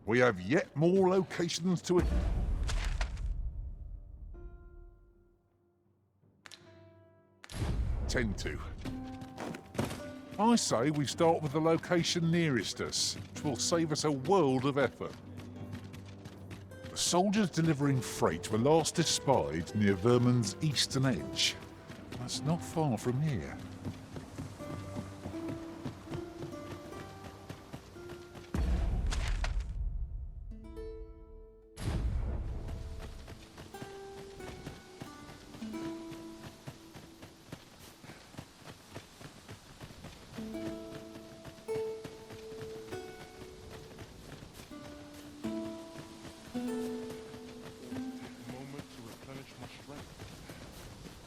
We have yet more locations to... Tend to. I say we start with the location nearest us, which will save us a world of effort. The soldiers delivering freight were last espied near Vermin's eastern edge. That's not far from here.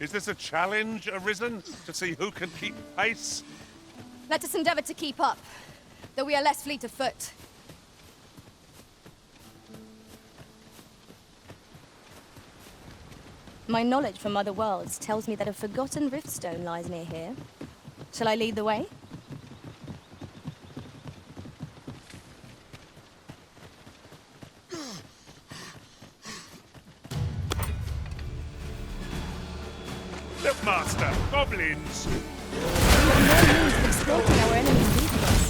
Is this a challenge arisen to see who can keep pace? Let us endeavor to keep up, though we are less fleet of foot. My knowledge from other worlds tells me that a forgotten riftstone lies near here. Shall I lead the way? Look, Master, goblins! We have no means of exploiting our enemy's weakness.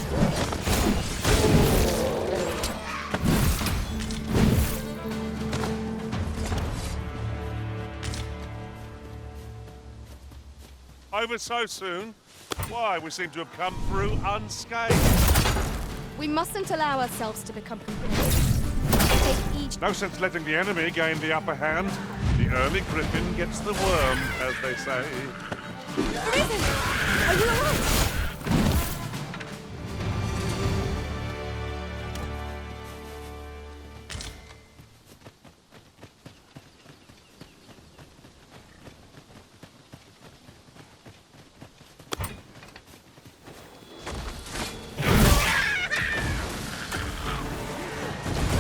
Over so soon? Why, we seem to have come through unscathed. We mustn't allow ourselves to become complacent. Take each... No sense letting the enemy gain the upper hand. The early griffin gets the worm, as they say. Risen! Are you alright?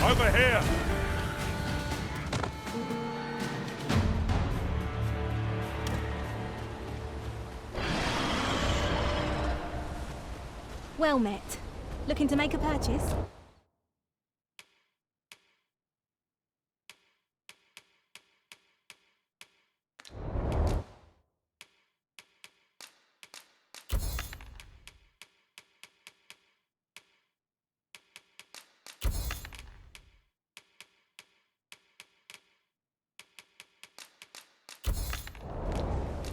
Over here! Well met. Looking to make a purchase?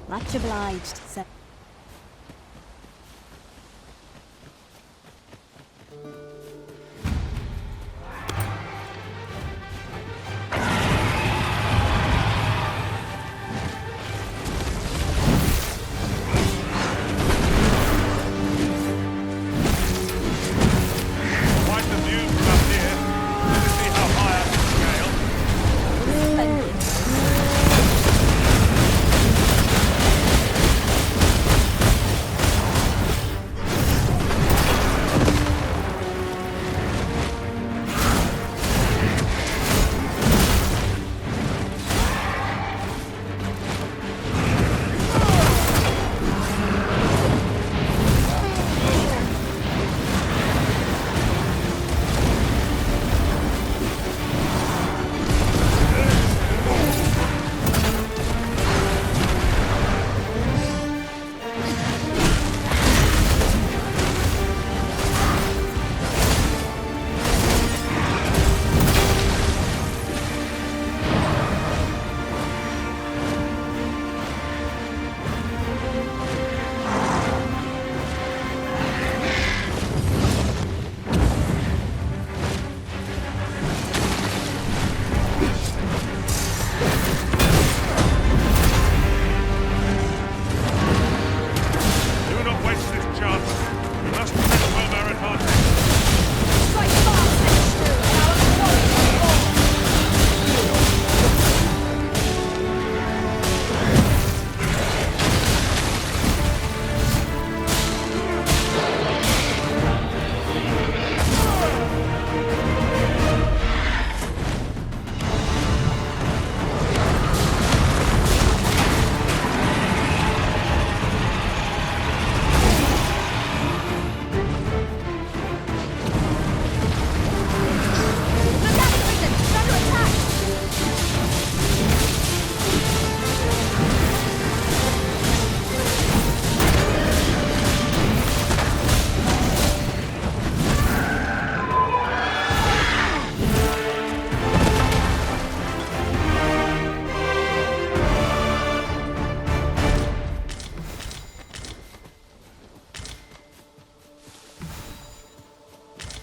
Much obliged, sir.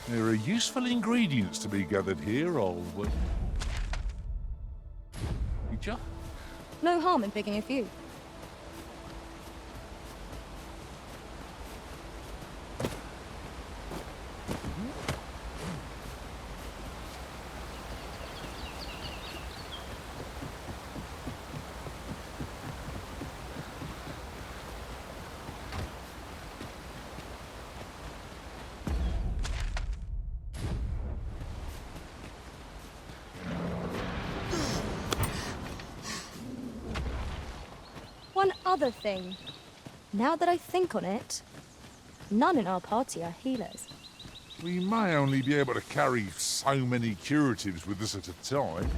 There are useful ingredients to be gathered here, Teacher? No harm in picking a few. One other thing. Now that I think on it, none in our party are healers. We may only be able to carry so many curatives with us at a time.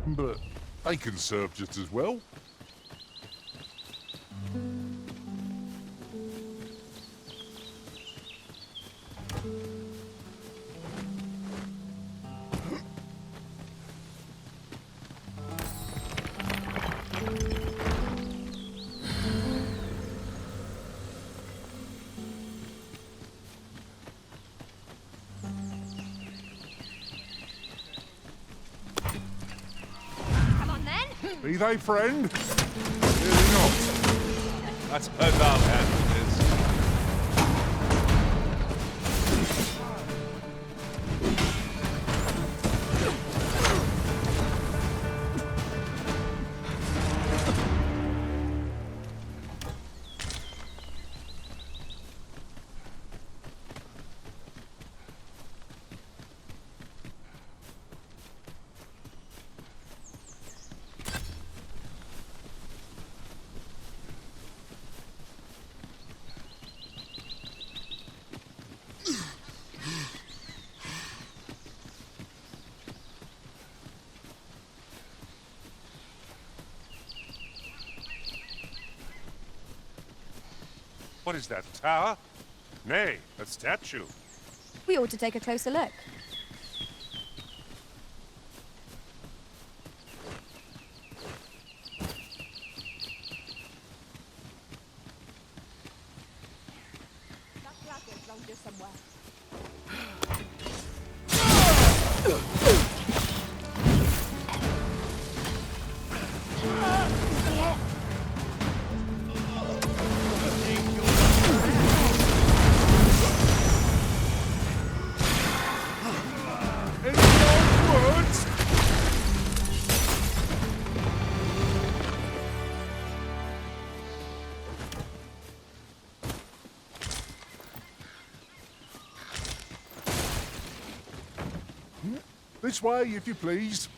But they can serve just as well. Be they friend? Really not. That's suppose I'll handle this. What is that, a tower? Nay, a statue. We ought to take a closer look. That dragon's around here somewhere. This way, if you please.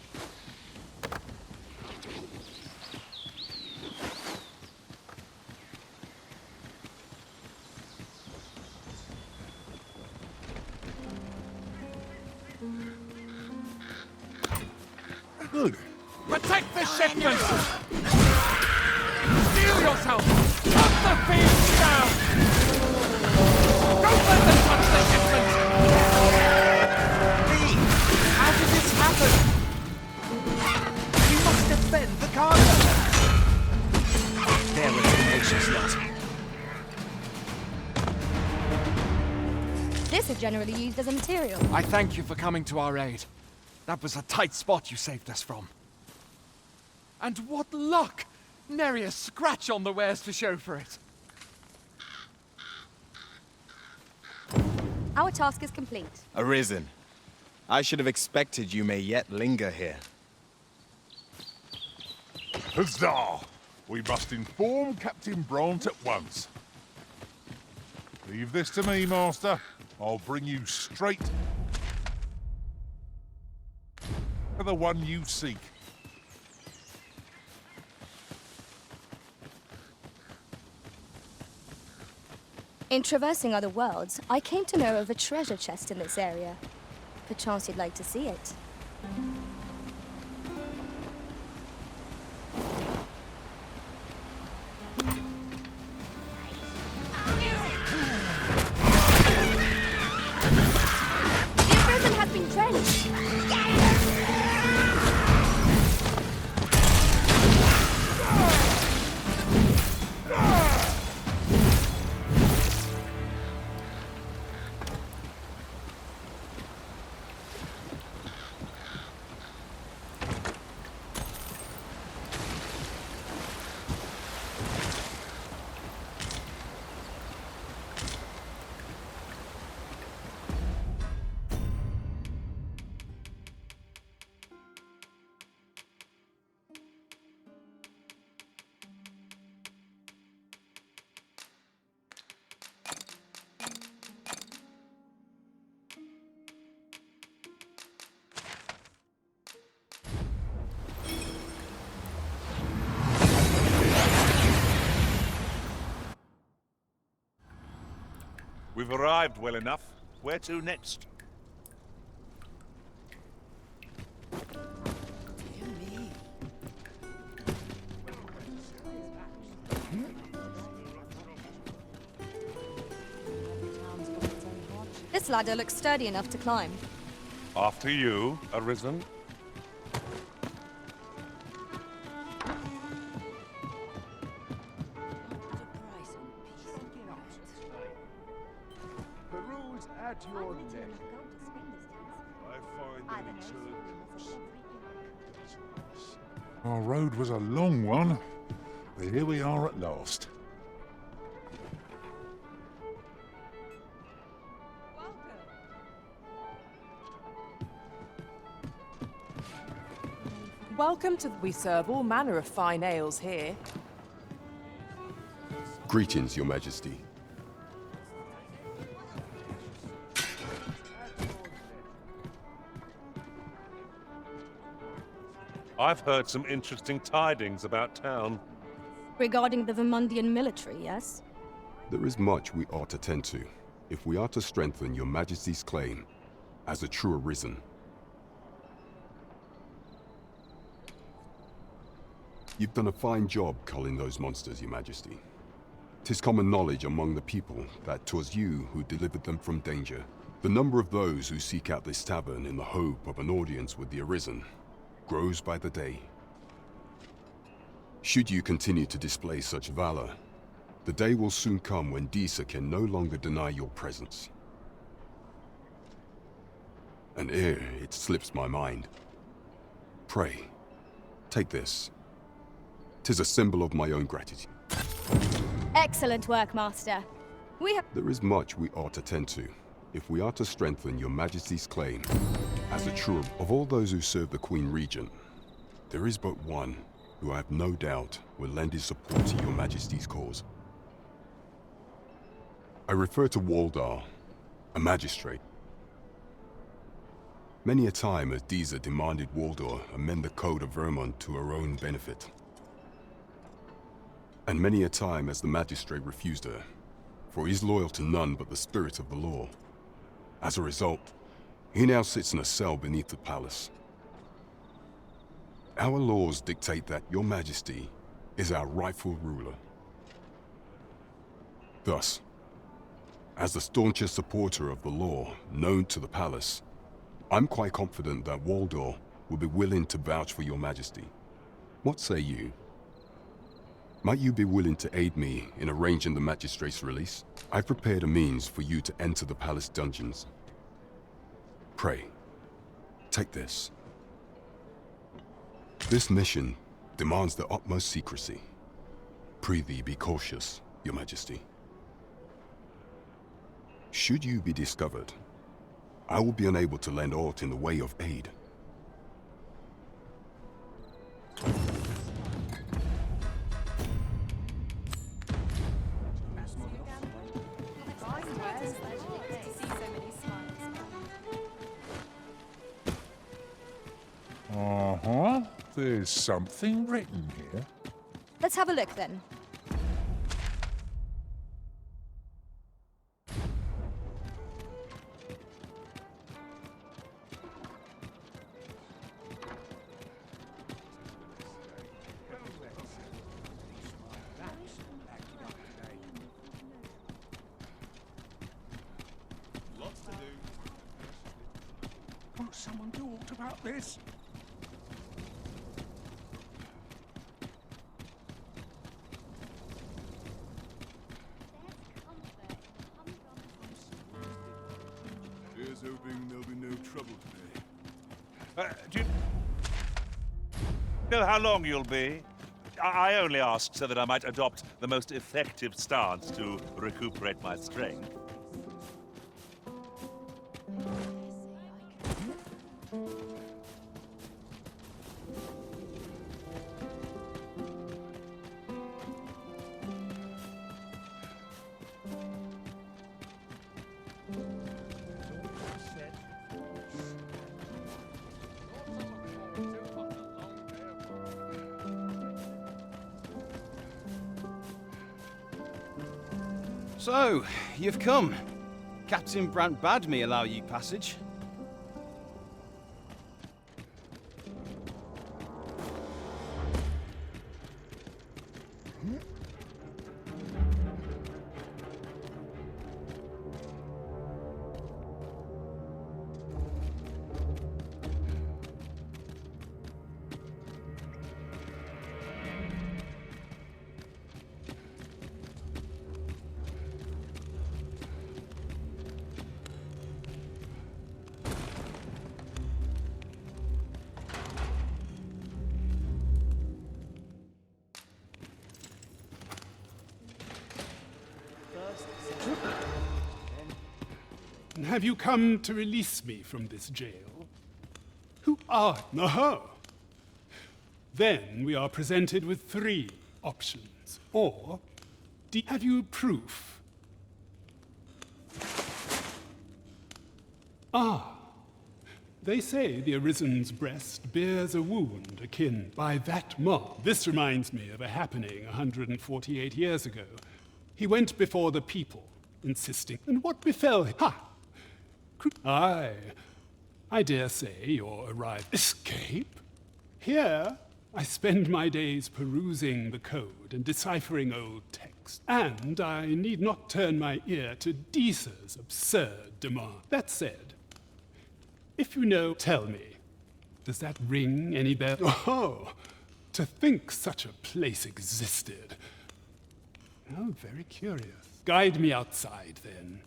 Good. Protect the shipment! Steel yourself! Cut the fiends down! Don't let them touch the shipment! How did this happen? We must defend the cargo. There was a tenacious lot. This is generally used as a material. I thank you for coming to our aid. That was a tight spot you saved us from. And what luck! Nary a scratch on the wares to show for it. Our task is complete. Arisen. I should have expected you may yet linger here. Huzzah! We must inform Captain Brant at once. Leave this to me, Master. I'll bring you straight to the one you seek. In traversing other worlds, I came to know of a treasure chest in this area. Perchance you'd like to see it. The prison has been drenched. We've arrived well enough. Where to next? This ladder looks sturdy enough to climb. After you, Arisen. The rules at your neck. Our road was a long one, but here we are at last. Welcome to. We serve all manner of fine ales here. Greetings, Your Majesty. I've heard some interesting tidings about town. Regarding the Vermundian military, yes? There is much we ought to tend to, if we are to strengthen Your Majesty's claim as a true Arisen. You've done a fine job culling those monsters, Your Majesty. 'Tis common knowledge among the people that 'twas you who delivered them from danger. The number of those who seek out this tavern in the hope of an audience with the Arisen grows by the day. Should you continue to display such valor, the day will soon come when Disa can no longer deny your presence. And ere it slips my mind, pray, take this. 'Tis a symbol of my own gratitude. Excellent work, Master. We have... There is much we ought to tend to, if we are to strengthen Your Majesty's claim as a true... Of all those who serve the Queen Regent, there is but one who I have no doubt will lend his support to Your Majesty's cause. I refer to Waldar, a magistrate. Many a time has Disa demanded Waldar amend the Code of Vermont to her own benefit. And many a time has the magistrate refused her, for he is loyal to none but the spirit of the law. As a result, he now sits in a cell beneath the palace. Our laws dictate that Your Majesty is our rightful ruler. Thus, as the staunchest supporter of the law known to the palace, I'm quite confident that Waldor will be willing to vouch for Your Majesty. What say you? Might you be willing to aid me in arranging the magistrate's release? I've prepared a means for you to enter the palace dungeons. Pray, take this. This mission demands the utmost secrecy. Prithee be cautious, Your Majesty. Should you be discovered, I will be unable to lend aught in the way of aid. Uh-huh. There's something written here. Let's have a look then. Won't someone do aught about this? Here's hoping there'll be no trouble today. Do you know how long you'll be? I only asked so that I might adopt the most effective stance to recuperate my strength. So, you've come. Captain Brant bade me allow you passage. Have you come to release me from this jail? Who are... Aha! Then we are presented with 3 options. Or, have you proof? Ah, they say the Arisen's breast bears a wound akin by that mark. This reminds me of a happening 148 years ago. He went before the people, insisting, and what befell him? Ha! Aye, I dare say your arrival. Escape? Here, I spend my days perusing the code and deciphering old text. And I need not turn my ear to Deesa's absurd demand. That said, if you know, tell me. Does that ring any bell? Oh, to think such a place existed. Oh, very curious. Guide me outside, then.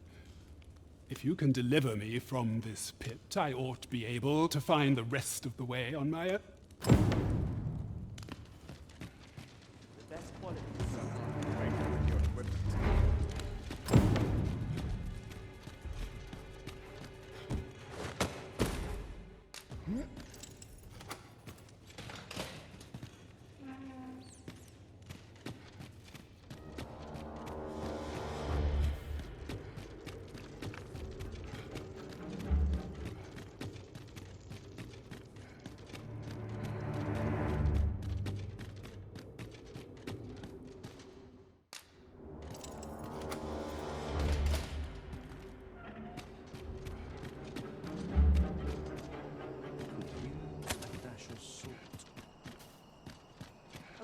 If you can deliver me from this pit, I ought to be able to find the rest of the way on my own.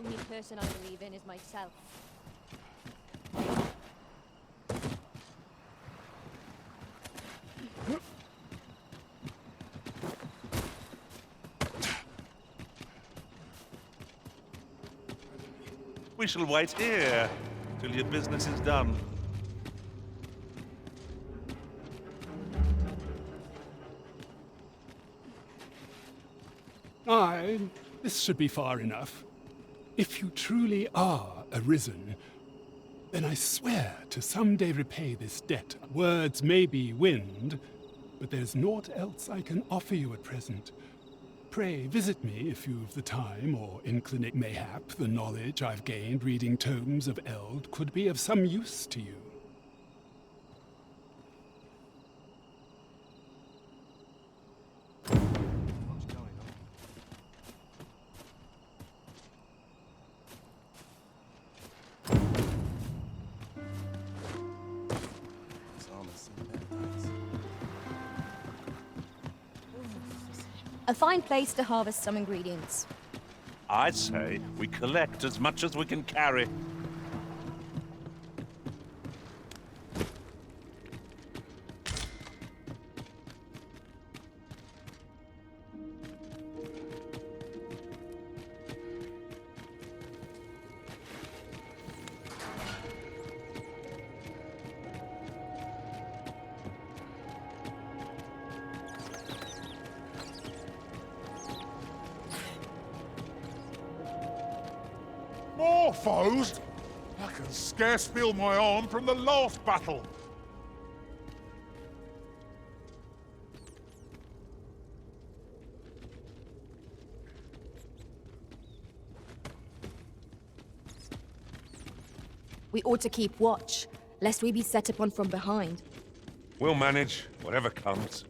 Only person I believe in is myself. We shall wait here till your business is done. Aye, this should be far enough. If you truly are Arisen, then I swear to someday repay this debt. Words may be wind, but there's naught else I can offer you at present. Pray visit me if you've the time or inclination. Mayhap the knowledge I've gained reading tomes of Eld could be of some use to you. A fine place to harvest some ingredients. I'd say we collect as much as we can carry. More foes? I can scarce feel my arm from the last battle. We ought to keep watch, lest we be set upon from behind. We'll manage whatever comes.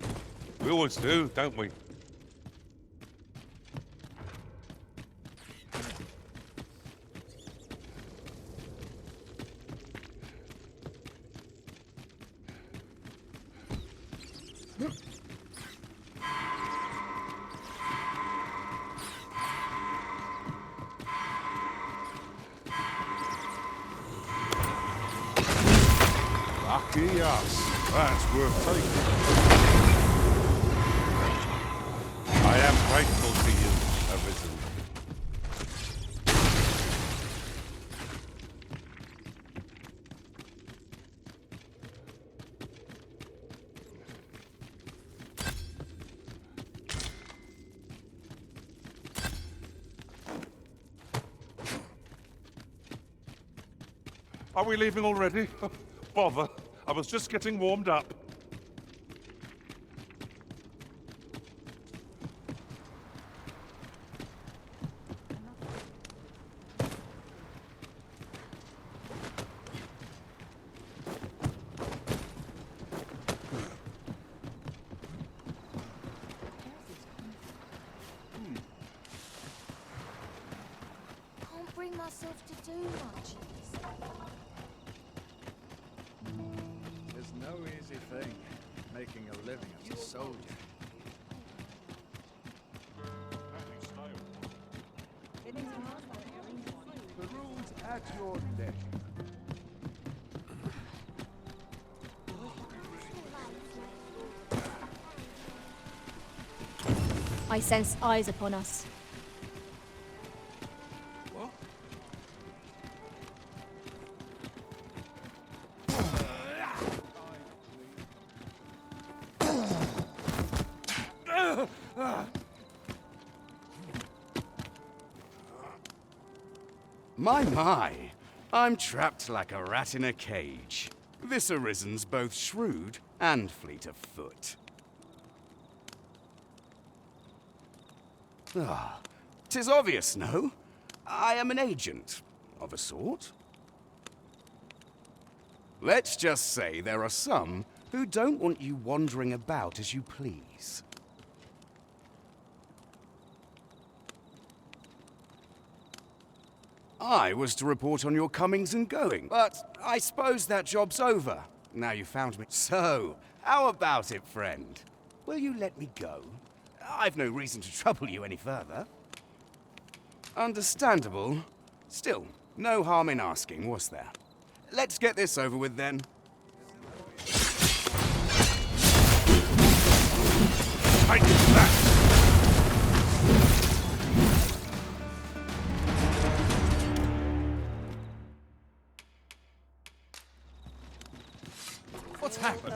We always do, don't we? Lucky us. That's worth taking. I am grateful to you, Arisen. Are we leaving already? Bother. I was just getting warmed up. Can't bring myself to do much. There's no easy thing, making a living as a soldier. The rules at your neck. I sense eyes upon us. My, I'm trapped like a rat in a cage. This Arisen's both shrewd and fleet of foot. Ah, 'tis obvious, no? I am an agent, of a sort. Let's just say there are some who don't want you wandering about as you please. I was to report on your comings and going, but I suppose that job's over, now you found me. So, how about it, friend? Will you let me go? I've no reason to trouble you any further. Understandable. Still, no harm in asking, was there? Let's get this over with then. Take that! What's happened?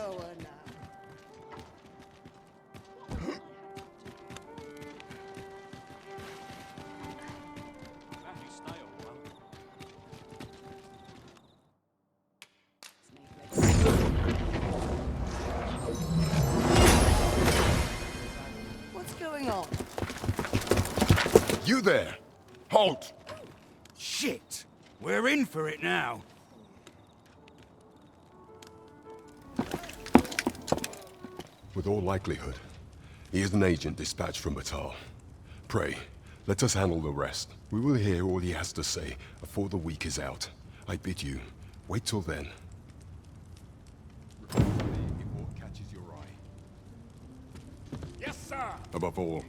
What's going on? You there! Halt! Shit! We're in for it now. With all likelihood, he is an agent dispatched from Batal. Pray, let us handle the rest. We will hear all he has to say before the week is out. I bid you, wait till then. Repeatedly if what catches your eye. Yes, sir! Above all,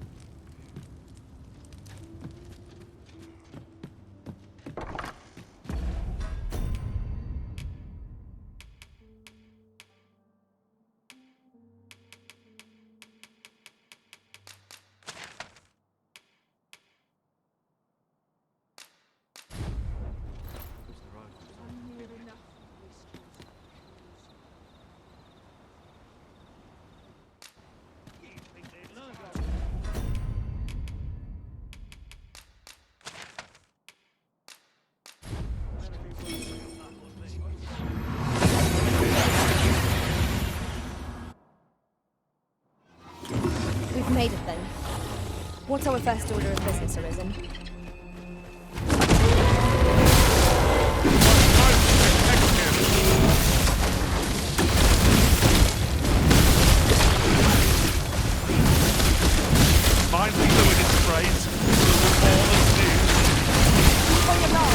We've made it then. What's our first order of business, Arisen? Mind the fluid sprays. All the news. Bring it on!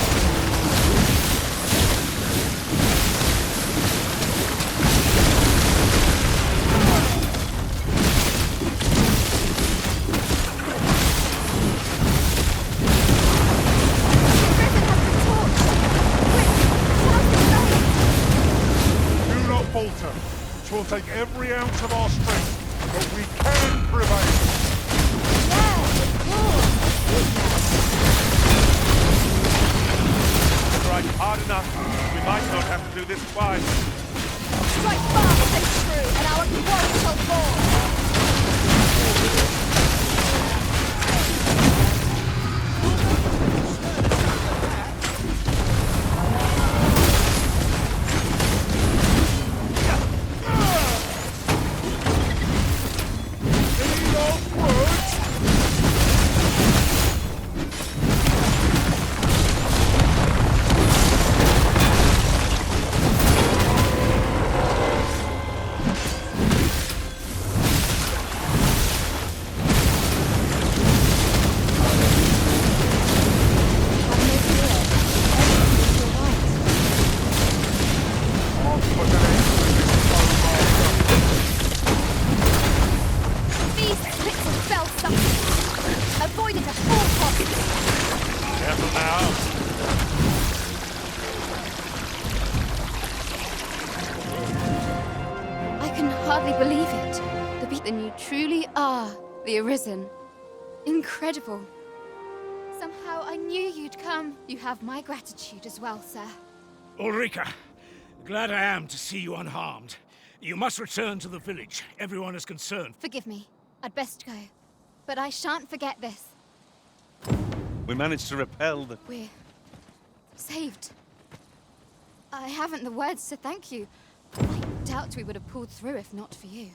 every ounce of our strength, but we can prevail. Strike hard enough. We might not have to do this twice. Strike fast and true, and our quarrel shall fall. The Arisen. Incredible. Somehow I knew you'd come. You have my gratitude as well, sir. Ulrika, glad I am to see you unharmed. You must return to the village. Everyone is concerned. Forgive me. I'd best go. But I shan't forget this. We managed to repel the... We're... saved. I haven't the words to thank you. I doubt we would have pulled through if not for you.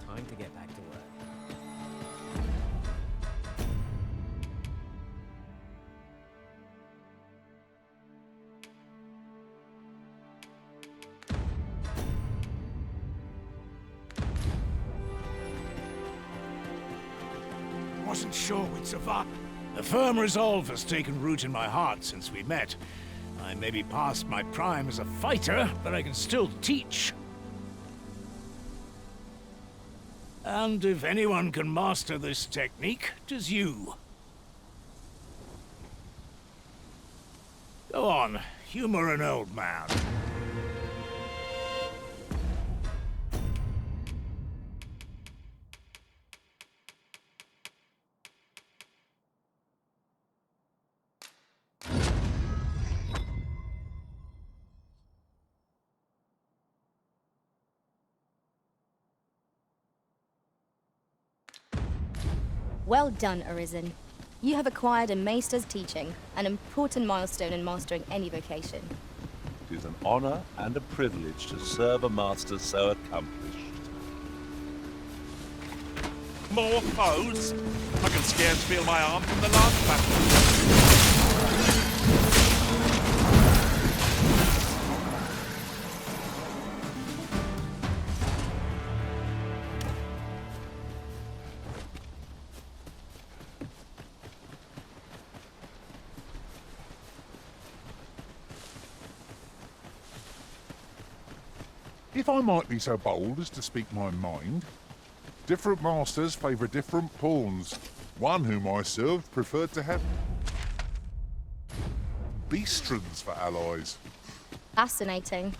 Time to get back to work. Wasn't sure we'd survive. A firm resolve has taken root in my heart since we met. I may be past my prime as a fighter, but I can still teach. And if anyone can master this technique, 'tis you. Go on, humor an old man. Well done, Arisen. You have acquired a maester's teaching, an important milestone in mastering any vocation. It is an honor and a privilege to serve a master so accomplished. More foes? I can scarce feel my arm from the last battle. If I might be so bold as to speak my mind, different masters favour different pawns. One whom I served preferred to have beastrons for allies. Fascinating.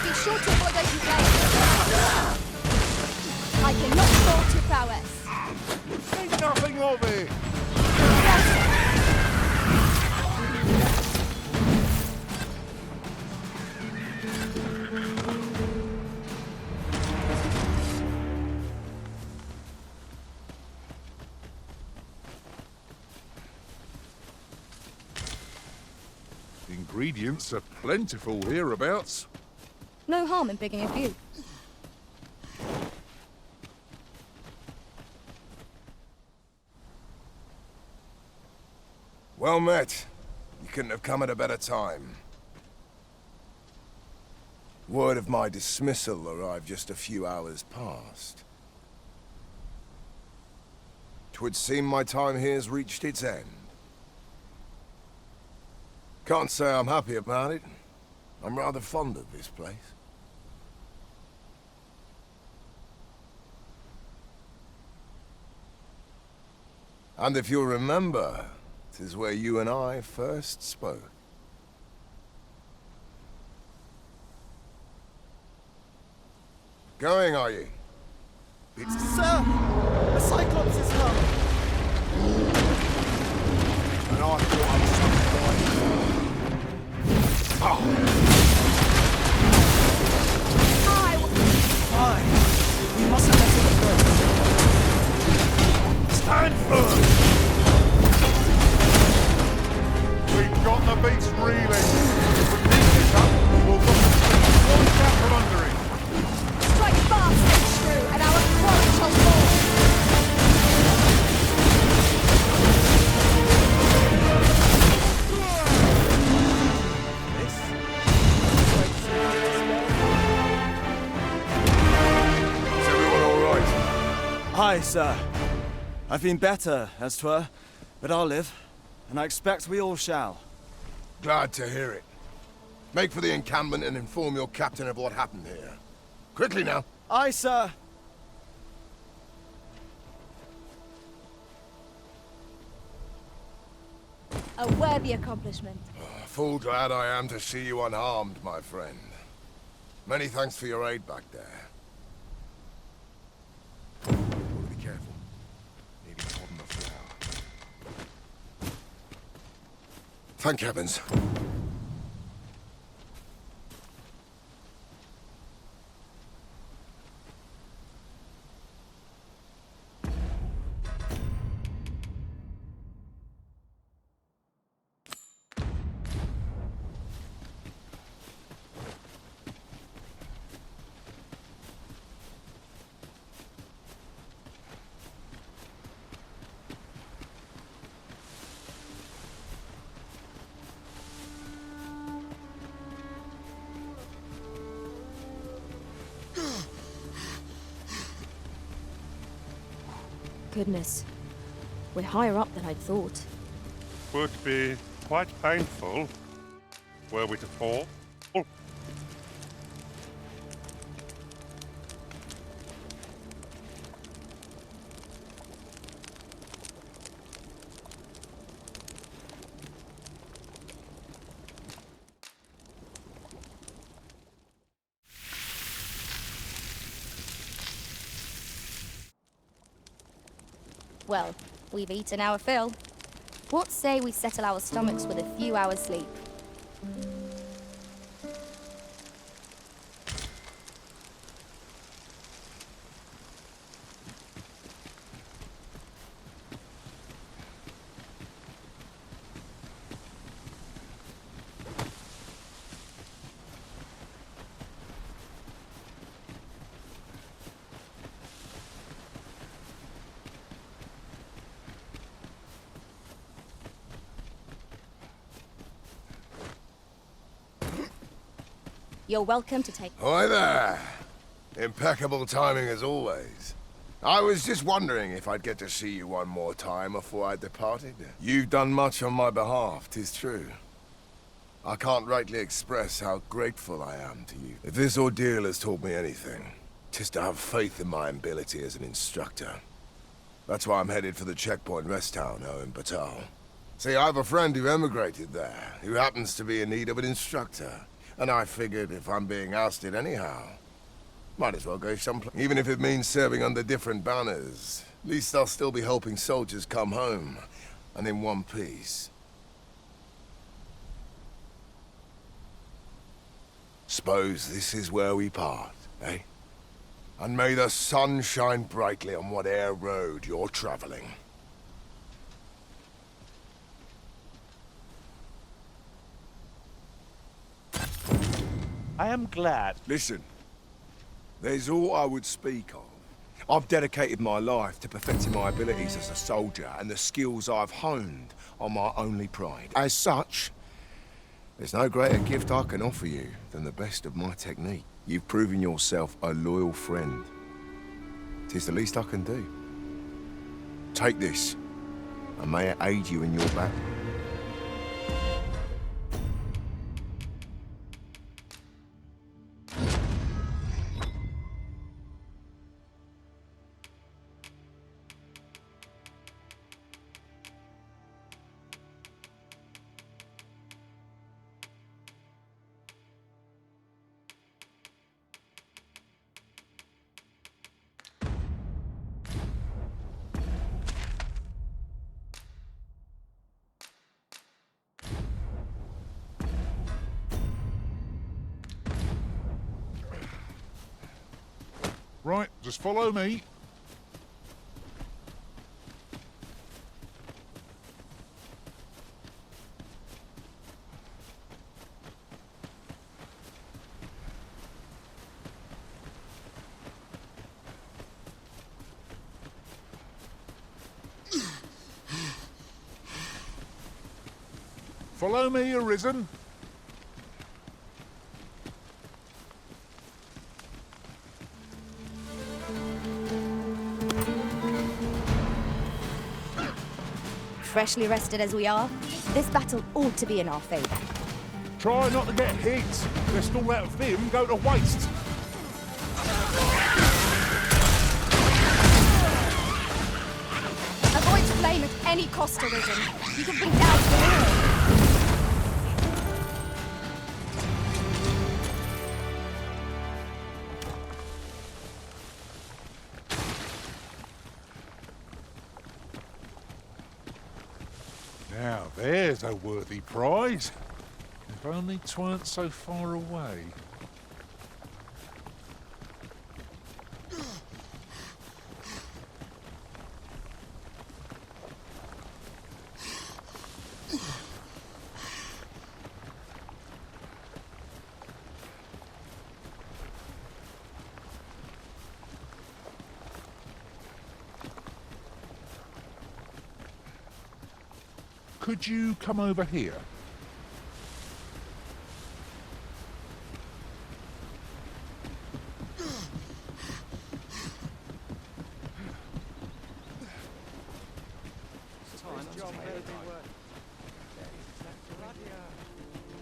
Be sure to avoid open flames. I cannot fault your prowess. Think nothing of it! Ingredients are plentiful hereabouts. No harm in picking a few. Well met. You couldn't have come at a better time. Word of my dismissal arrived just a few hours past. 'Twould seem my time here's reached its end. Can't say I'm happy about it. I'm rather fond of this place. And if you'll remember, 'tis where you and I first spoke. Going, are you? Sir! A Cyclops is come! And I thought I was Aye! We mustn't let it go. Stand firm! We've got the beast reeling. If we keep this up, we'll put one gap from under it. Strike fast, DragonThrough, and our quarry shall fall. Is everyone all right? Aye, sir. I've been better, as 'twere, but I'll live, and I expect we all shall. Glad to hear it. Make for the encampment and inform your captain of what happened here. Quickly now. Aye, sir. A worthy accomplishment. Full glad I am to see you unharmed, my friend. Many thanks for your aid back there. Be careful. Needing to hold on the floor. Thank heavens. Goodness. We're higher up than I'd thought. Would be quite painful were we to fall. Well, we've eaten our fill. What say we settle our stomachs with a few hours sleep? You're welcome to take... Hi there. Impeccable timing as always. I was just wondering if I'd get to see you one more time before I departed. You've done much on my behalf, 'tis true. I can't rightly express how grateful I am to you. If this ordeal has taught me anything, 'tis to have faith in my ability as an instructor. That's why I'm headed for the checkpoint rest town now in Batal. See, I have a friend who emigrated there, who happens to be in need of an instructor. And I figured if I'm being ousted anyhow, might as well go someplace. Even if it means serving under different banners, at least I'll still be helping soldiers come home, and in one piece. Suppose this is where we part, eh? And may the sun shine brightly on whate'er road you're traveling. I am glad. Listen, there's all I would speak of. I've dedicated my life to perfecting my abilities as a soldier, and the skills I've honed are my only pride. As such, there's no greater gift I can offer you than the best of my technique. You've proven yourself a loyal friend. 'Tis the least I can do. Take this, and may it aid you in your battle. Right, just follow me. Follow me, Arisen. Freshly rested as we are, this battle ought to be in our favor. Try not to get hit, lest all that vim go to waste. Avoid flame at any cost, Arisen. You can bring down the world. Now, there's a worthy prize. If only 'tweren't so far away. Could you come over here?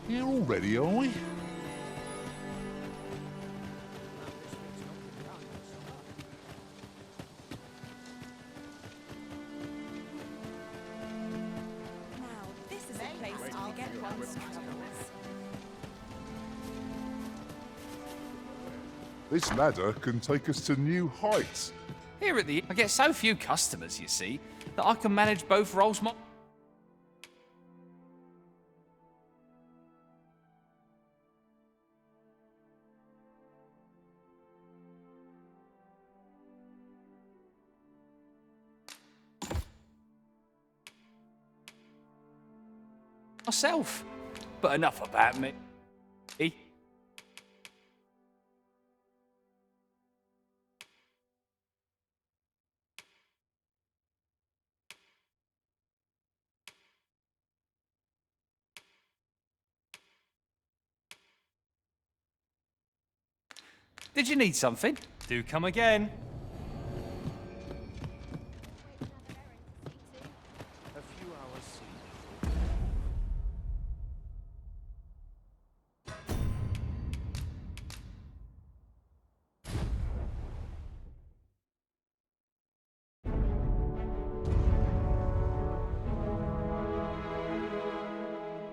Here already, are we? This ladder can take us to new heights. Here at the inn, I get so few customers, you see, that I can manage both roles myself. But enough about me. Did you need something? Do come again.